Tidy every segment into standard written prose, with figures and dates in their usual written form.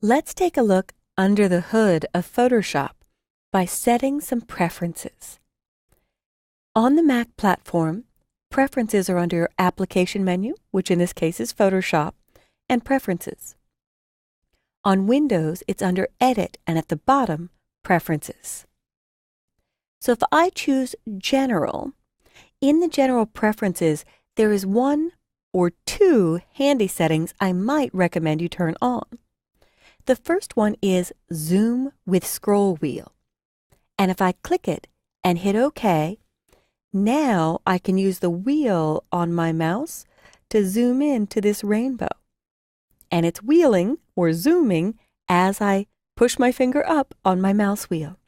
Let's take a look under the hood of Photoshop by setting some preferences. On the Mac platform, preferences are under your Application menu, which in this case is Photoshop, and Preferences. On Windows, it's under Edit and at the bottom, Preferences. So if I choose General, in the General Preferences, there is one or two handy settings I might recommend you turn on. The first one is Zoom with Scroll Wheel. And if I click it and hit OK, now I can use the wheel on my mouse to zoom in to this rainbow. And it's wheeling or zooming as I push my finger up on my mouse wheel.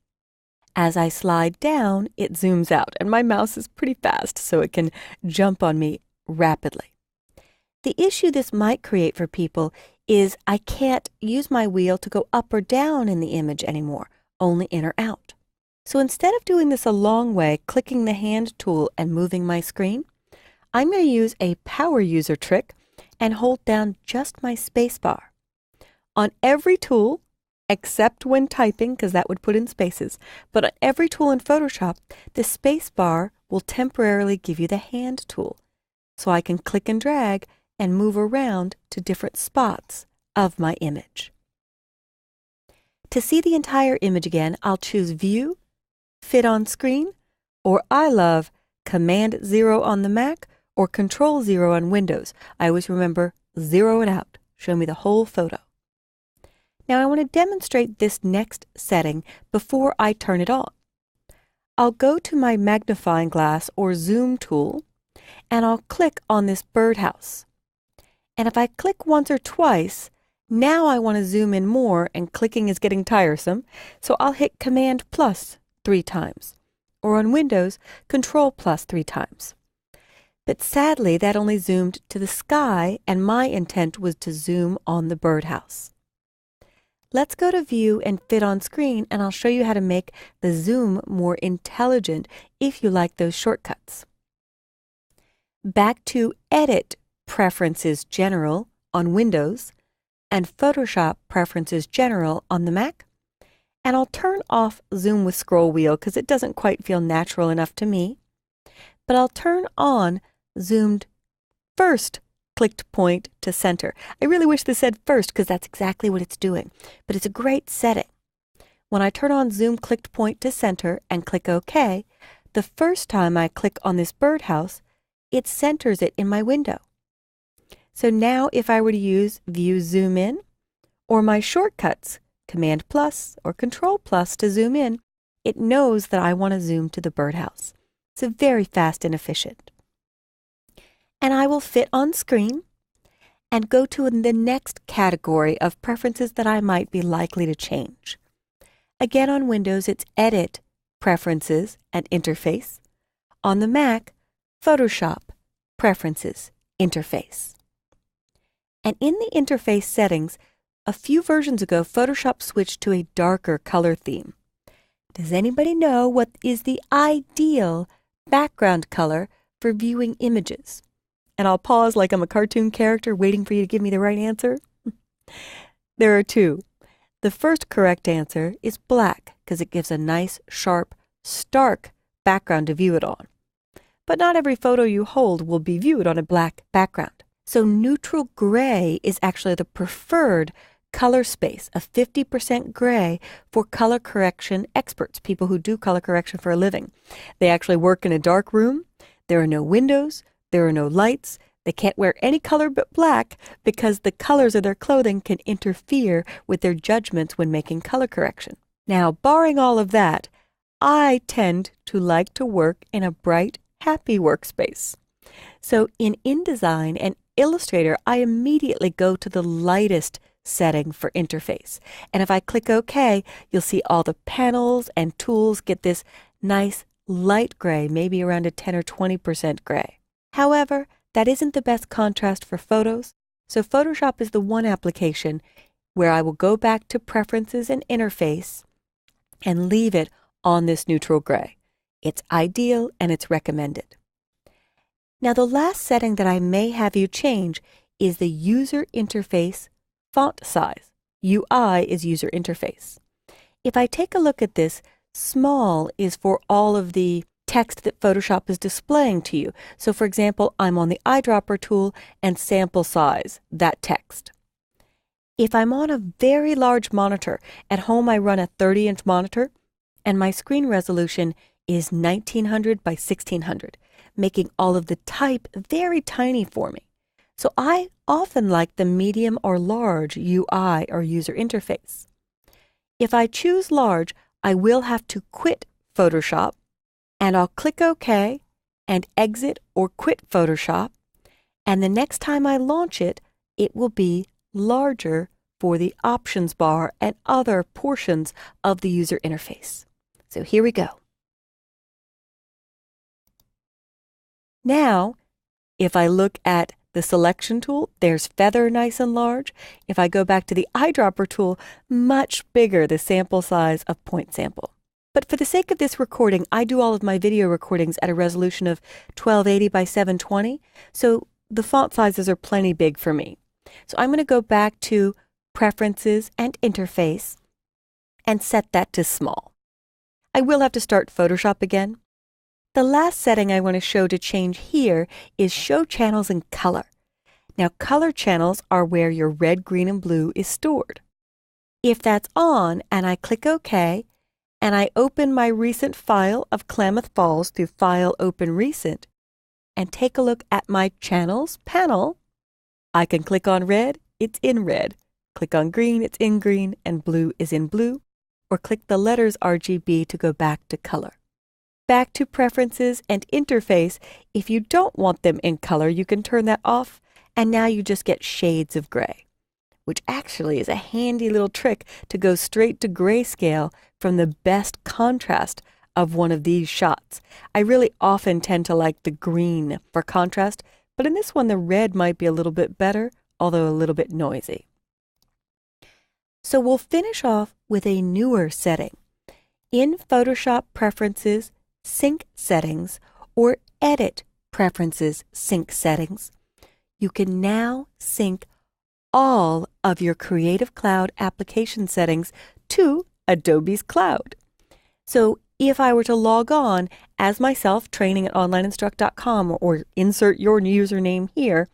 As I slide down, it zooms out, and my mouse is pretty fast, so it can jump on me rapidly. The issue this might create for people is I can't use my wheel to go up or down in the image anymore, only in or out. So instead of doing this a long way, clicking the hand tool and moving my screen, I'm going to use a power user trick and hold down just my space bar. On every tool, except when typing, because that would put in spaces, but on every tool in Photoshop, the space bar will temporarily give you the hand tool. So I can click and drag and move around to different spots of my image. To see the entire image again, I'll choose View, Fit on Screen, or I love Command-0 on the Mac or Control-0 on Windows. I always remember zero it out, show me the whole photo. Now I want to demonstrate this next setting before I turn it on. I'll go to my magnifying glass or zoom tool and I'll click on this birdhouse. And if I click once or twice, now I want to zoom in more and clicking is getting tiresome, so I'll hit Command plus 3 times, or on Windows, Control plus 3 times. But sadly, that only zoomed to the sky, and my intent was to zoom on the birdhouse. Let's go to View and Fit on Screen, and I'll show you how to make the zoom more intelligent if you like those shortcuts. Back to Edit Preferences General on Windows and Photoshop Preferences General on the Mac. And I'll turn off Zoom with Scroll Wheel because it doesn't quite feel natural enough to me. But I'll turn on Zoomed First Clicked Point to Center. I really wish this said first because that's exactly what it's doing. But it's a great setting. When I turn on Zoom Clicked Point to Center and click OK, the first time I click on this birdhouse, it centers it in my window. So now if I were to use View Zoom In, or my shortcuts, Command plus or Control plus to zoom in, it knows that I want to zoom to the birdhouse. So very fast and efficient. And I will fit on screen and go to the next category of preferences that I might be likely to change. Again on Windows, it's Edit, Preferences, and Interface. On the Mac, Photoshop, Preferences, Interface. And in the interface settings, a few versions ago, Photoshop switched to a darker color theme. Does anybody know what is the ideal background color for viewing images? And I'll pause like I'm a cartoon character waiting for you to give me the right answer. There are two. The first correct answer is black because it gives a nice, sharp, stark background to view it on. But not every photo you hold will be viewed on a black background. So neutral gray is actually the preferred color space, a 50% gray for color correction experts, people who do color correction for a living. They actually work in a dark room. There are no windows. There are no lights. They can't wear any color but black because the colors of their clothing can interfere with their judgments when making color correction. Now, barring all of that, I tend to like to work in a bright, happy workspace. So in InDesign and Illustrator, I immediately go to the lightest setting for interface. And if I click OK, you'll see all the panels and tools get this nice light gray, maybe around a 10 or 20% gray. However, that isn't the best contrast for photos, so Photoshop is the one application where I will go back to Preferences and Interface and leave it on this neutral gray. It's ideal and it's recommended. Now the last setting that I may have you change is the user interface font size. UI is user interface. If I take a look at this, small is for all of the text that Photoshop is displaying to you. So for example, I'm on the eyedropper tool and sample size, that text. If I'm on a very large monitor, at home I run a 30-inch monitor, and my screen resolution is 1900 by 1600, making all of the type very tiny for me. So I often like the medium or large UI or user interface. If I choose large, I will have to quit Photoshop, and I'll click OK and exit or quit Photoshop, and the next time I launch it, it will be larger for the options bar and other portions of the user interface. So here we go. Now, if I look at the selection tool, there's feather nice and large. If I go back to the eyedropper tool, much bigger, the sample size of point sample. But for the sake of this recording, I do all of my video recordings at a resolution of 1280 by 720, so the font sizes are plenty big for me. So I'm going to go back to Preferences and Interface and set that to small. I will have to start Photoshop again. The last setting I want to show to change here is Show Channels in Color. Now, color channels are where your red, green, and blue is stored. If that's on and I click OK, and I open my recent file of Klamath Falls through File, Open Recent, and take a look at my Channels panel, I can click on red, it's in red. Click on green, it's in green, and blue is in blue, or click the letters RGB to go back to color. Back to Preferences and Interface, if you don't want them in color, you can turn that off, and now you just get shades of gray, which actually is a handy little trick to go straight to grayscale from the best contrast of one of these shots. I really often tend to like the green for contrast, but in this one the red might be a little bit better, although a little bit noisy. So we'll finish off with a newer setting. In Photoshop Preferences, Sync Settings, or Edit Preferences, Sync Settings, you can now sync all of your Creative Cloud application settings to Adobe's cloud. So if I were to log on as myself, training at onlineinstruct.com, or insert your username here,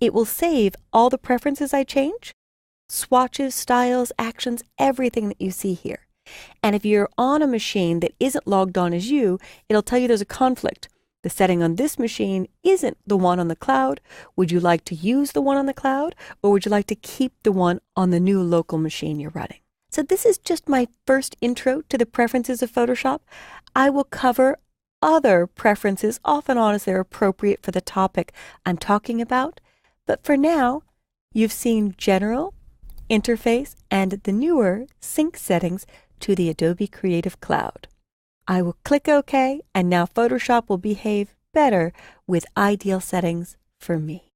it will save all the preferences I change, swatches, styles, actions, everything that you see here. And if you're on a machine that isn't logged on as you, it'll tell you there's a conflict. The setting on this machine isn't the one on the cloud. Would you like to use the one on the cloud, or would you like to keep the one on the new local machine you're running? So this is just my first intro to the preferences of Photoshop. I will cover other preferences off and on as they're appropriate for the topic I'm talking about. But for now, you've seen General, Interface, and the newer Sync settings to the Adobe Creative Cloud. I will click OK, and now Photoshop will behave better with ideal settings for me.